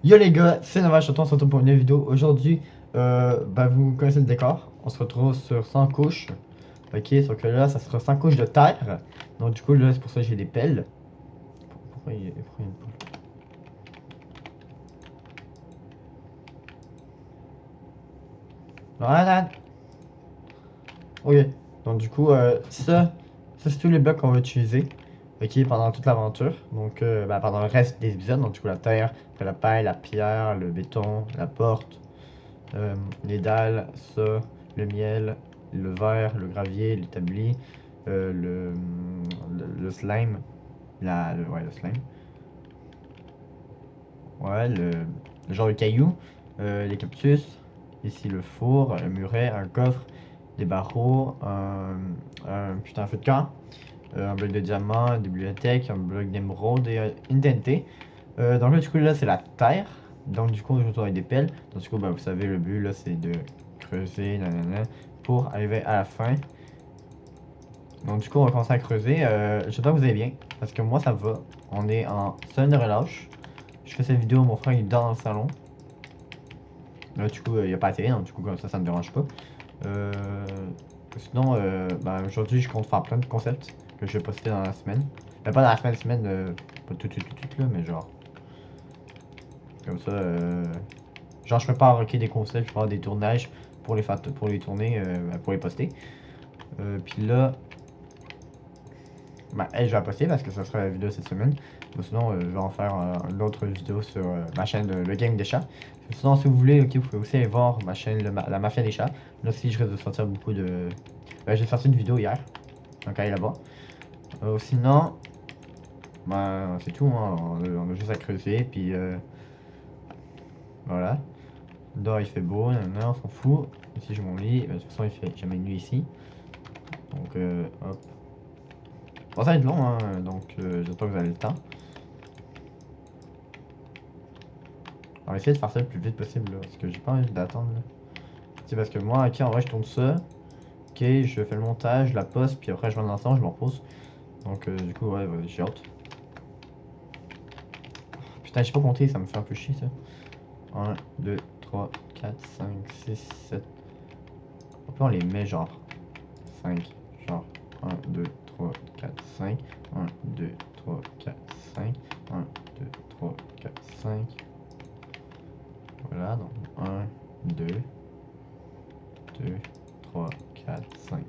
Yo les gars, c'est Nova Chaton, on se retrouve pour une nouvelle vidéo. Aujourd'hui, vous connaissez le décor. On se retrouve sur 100 couches. Ok, sauf que là, ça sera 100 couches de terre. Donc du coup, là, c'est pour ça que j'ai des pelles. Pourquoi il y a une poule? Voilà. Ok, donc du coup, ça c'est tous les blocs qu'on va utiliser. Ok, pendant toute l'aventure. Donc, pendant le reste des épisodes. Donc du coup, la terre, après la paille, la pierre, le béton, la porte. Les dalles, ça, le miel, le verre, le gravier, l'établi, le slime, ouais, le slime, ouais, le genre de cailloux, les cactus, ici le four, un muret, un coffre, des barreaux, putain, un feu de camp, un bloc de diamant, une bibliothèque, un bloc d'émeraude et indenté. Donc là, du coup, là, c'est la terre. Donc, du coup, on se retrouve avec des pelles. Donc, du coup, vous savez, le but, là, c'est de creuser, nanana, pour arriver à la fin. Donc, du coup, on va commencer à creuser. J'espère que vous allez bien, parce que moi, ça va. On est en semaine de relâche. Je fais cette vidéo, mon frère, il dort dans le salon. Là, du coup, il n'y a pas à télé, donc du coup, comme ça me dérange pas. Euh, Sinon, aujourd'hui, je compte faire plein de concepts que je vais poster dans la semaine. Mais pas dans la semaine, pas tout, là, mais genre, comme ça, genre, je prépare ok, des concepts, je prépare des tournages pour les tourner, pour les poster. Puis là, je vais la poster parce que ça sera la vidéo cette semaine. Ou sinon, je vais en faire une autre vidéo sur ma chaîne Le Game des Chats. Sinon, si vous voulez, ok, vous pouvez aussi aller voir ma chaîne La Mafia des Chats. Là aussi, je risque de sortir beaucoup de. J'ai sorti une vidéo hier, donc allez là-bas. Sinon, c'est tout, hein. On a juste à creuser, puis voilà. Dehors il fait beau, on s'en fout. Ici j'ai mon lit, de toute façon il fait jamais nuit ici. Donc hop. Bon ça va être long hein, donc j'espère que vous avez le temps. On va essayer de faire ça le plus vite possible là, parce que j'ai pas envie d'attendre là. C'est parce que moi, ok en vrai je tourne ça. Ok, je fais le montage, la poste, puis après je vais dans l'ensemble, je me repose. Donc du coup ouais, j'ai hâte. Putain j'ai pas compté, ça me fait un peu chier ça. 1, 2, 3, 4, 5, 6, 7. Après on les met genre 5, genre 1, 2, 3, 4, 5, 1, 2, 3, 4, 5, 1, 2, 3, 4, 5. Voilà, donc 1, 2, 2, 3, 4, 5.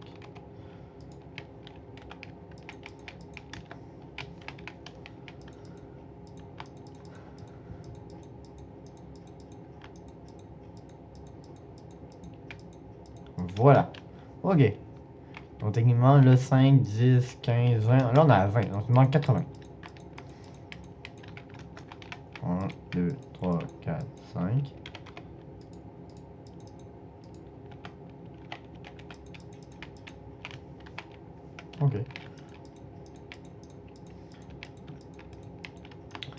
Voilà. Ok. Donc techniquement, là, 5, 10, 15, 20. Là, on a 20. Donc il manque 80. 1, 2, 3, 4, 5. Ok.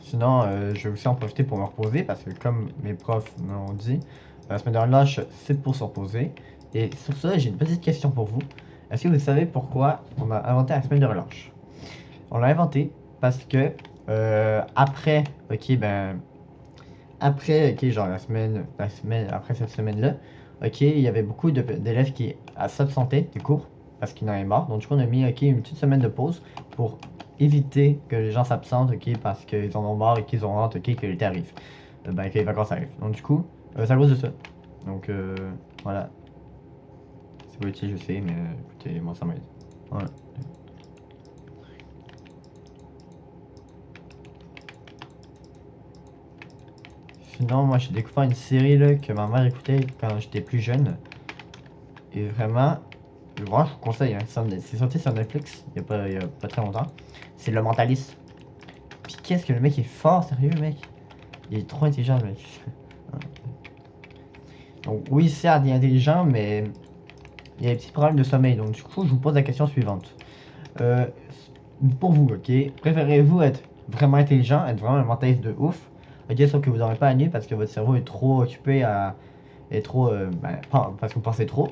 Sinon, je vais aussi en profiter pour me reposer parce que comme mes profs m'ont dit, la semaine de relâche, c'est pour se reposer. Et sur ça, j'ai une petite question pour vous. Est-ce que vous savez pourquoi on a inventé la semaine de relâche? On l'a inventé parce que après, ok, après, ok, genre la semaine après cette semaine-là, ok, il y avait beaucoup d'élèves qui s'absentaient du cours parce qu'ils en avaient marre. Donc du coup, on a mis ok une petite semaine de pause pour éviter que les gens s'absentent, ok, parce qu'ils en ont marre et qu'ils ont hâte, ok, que l'été arrive, que les vacances arrivent. Donc du coup, c'est à cause de ça. Donc voilà, c'est pas utile, je sais, mais écoutez, moi ça m'aide. Ouais. Sinon, moi j'ai découvert une série là, que ma mère écoutait quand j'étais plus jeune. Et vraiment, je vous conseille, hein. C'est sorti sur Netflix il y a pas très longtemps. C'est Le Mentaliste. Puis qu'est-ce que le mec est fort, sérieux, mec. Il est trop intelligent, le mec. Donc, oui, certes, il est intelligent, mais il y a des petits problèmes de sommeil. Donc, du coup, je vous pose la question suivante. Euh, pour vous, ok, préférez-vous être vraiment intelligent, être vraiment un mentaliste de ouf, ok, sauf que vous n'aurez pas la nuit parce que votre cerveau est trop occupé à. Est trop. Parce que vous pensez trop,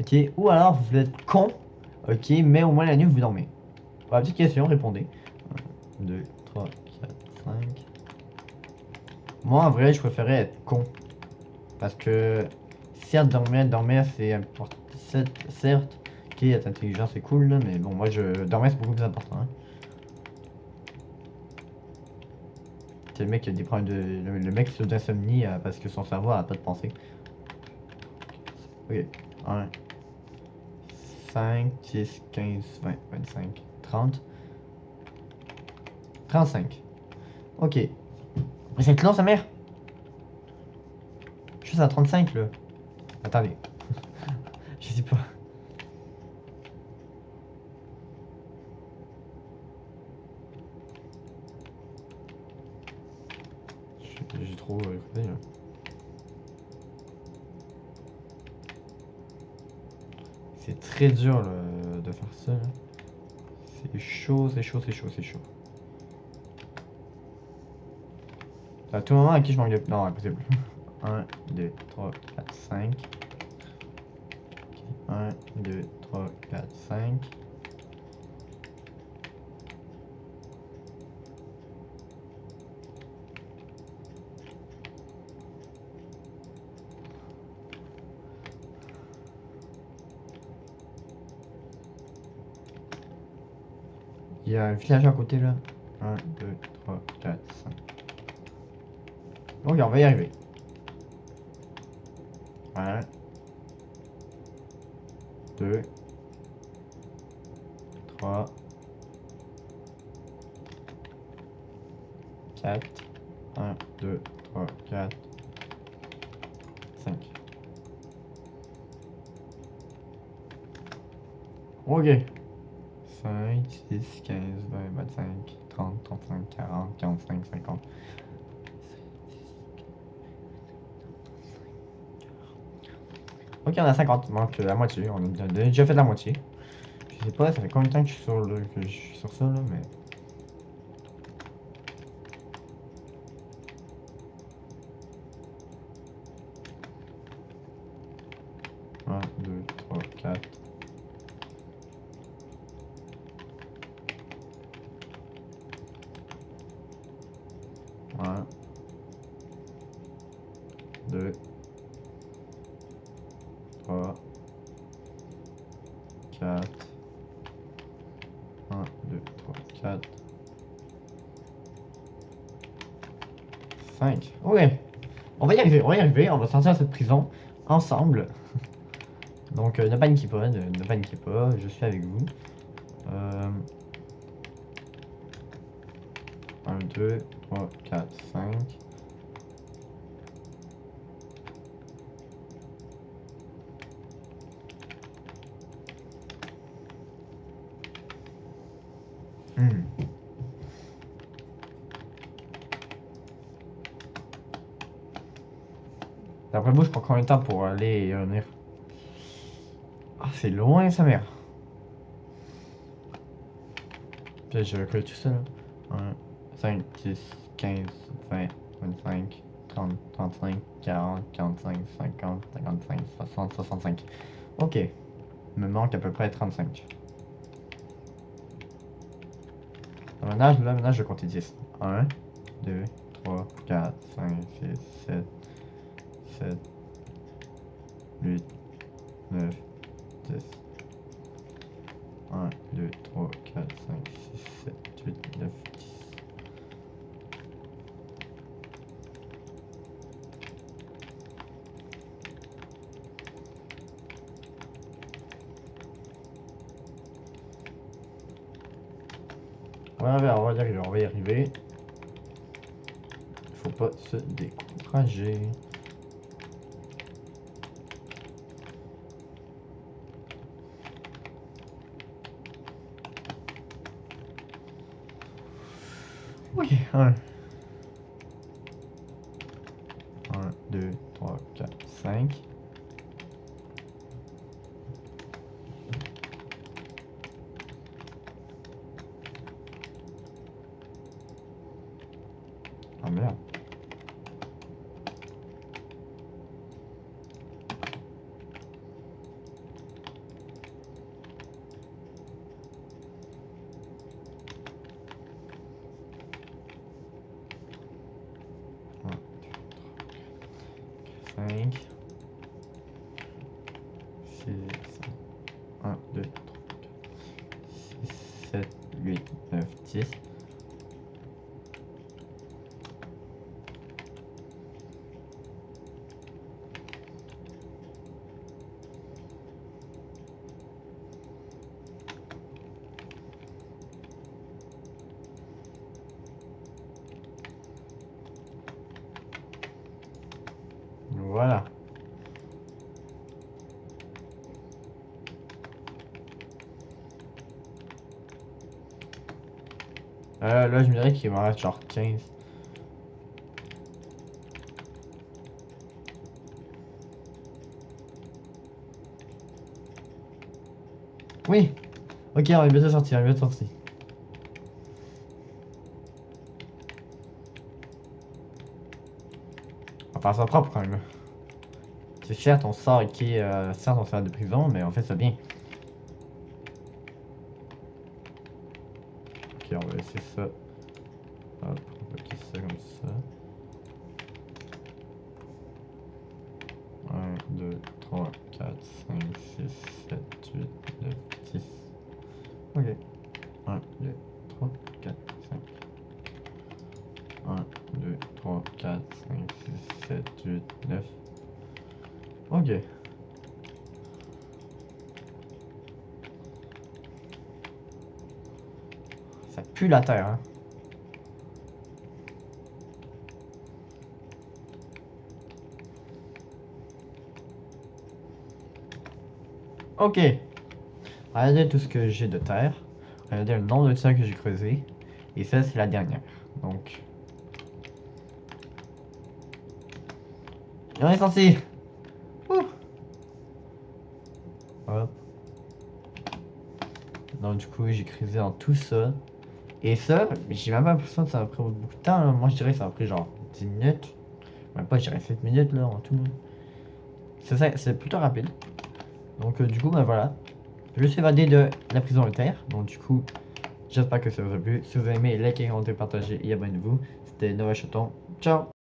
ok, ou alors vous êtes con, ok, mais au moins la nuit vous dormez. Voilà, petite question, répondez. 1, 2, 3, 4, 5. Moi, en vrai, je préférais être con. Parce que, certes, dormir, c'est important. Certes, ok, être intelligent, c'est cool, là, mais bon, moi, dormir, c'est beaucoup plus important. Hein. C'est le mec qui a des problèmes de. Le mec qui souffre d'insomnie parce que son cerveau a pas de pensée. Ok. 1, 5, 10, 15, 20, 25, 30. 35. Ok. Mais c'est long, sa mère. Je suis à 35 là. Attendez. Je sais pas. J'ai trop écouté là. C'est très dur là, de faire ça. Là. C'est chaud, c'est chaud, c'est chaud, c'est chaud. À tout moment, à qui je manque de. Non, impossible. 1, 2, 3, 4, 5. 1, 2, 3, 4, 5. Il y a un village à côté là. 1, 2, 3, 4, 5. Ok, on va y arriver. 1, 2, 3, 4. 1, 2, 3, 4, 5. Ok. 5, 6, 15, 20, 25, 30, 35, 40, 45, 50. Ok, on a 50. Il manque la moitié. On a déjà fait la moitié. Je sais pas, ça fait combien de temps que que je suis sur ça là, mais. 1, 2, 3, 4. 1, 2, 3, 4. 1, 2, 3, 4. 5. Ouais. On va y arriver, on va y arriver. On va sortir de cette prison ensemble. Donc ne paniquez pas, ne paniquez pas. Je suis avec vous. 1, 2, 3, 4, 5. D'après moi, je prends combien de temps pour aller et revenir? Ah, c'est loin, sa mère. Puis je recule tout ça, là. 1, 5, 10, 15, 20, 25, 30, 35, 40, 45, 50, 55, 60, 65. Ok. Il me manque à peu près 35. Maintenant, je vais compter 10. 1, 2, 3, 4, 5, 6, 7, 7, 8, 9, 10. 1, 2, 3, 4, 5, 6, 7, 8, 9, 10. On va y arriver, on va y arriver. Faut pas se décourager. Ok, 1, 2, 3, 4, 5. Ah merde. 5, 6, 1, 2, 3, 6, 7, 8, 9, 10. Voilà. Là, je me dirais qu'il m'en reste genre 15. Oui! Ok, on est bientôt sorti, on est bientôt sorti. On va faire ça propre quand même. C'est certes, on sort qui certes, on sort de prison, mais on fait ça bien. Ok, on va laisser ça. Hop, on va bloquer ça comme ça. 1, 2, 3, 4, 5, 6, 7, 8, 9, 10. Ok. 1, 2, 3, 4, 5. 1, 2, 3, 4, 5, 6, 7, 8, 9. Ok. Ça pue la terre, hein. Ok. Regardez tout ce que j'ai de terre. Regardez le nombre de terre que j'ai creusé. Et ça, c'est la dernière. Donc. Et on est sorti. Ouh. Hop. Donc, du coup, j'ai creusé dans tout ça. Et ça, j'ai même pas l'impression que ça a pris beaucoup de temps, hein. Moi, je dirais que ça a pris genre 10 minutes. Même pas, je dirais 7 minutes là en tout. C'est plutôt rapide. Donc, du coup, ben voilà. Je suis évadé de la prison de terre. Donc, du coup, j'espère que ça vous a plu. Si vous avez aimé, likez, commentez, partagez et abonnez-vous. C'était Nova Chaton. Ciao!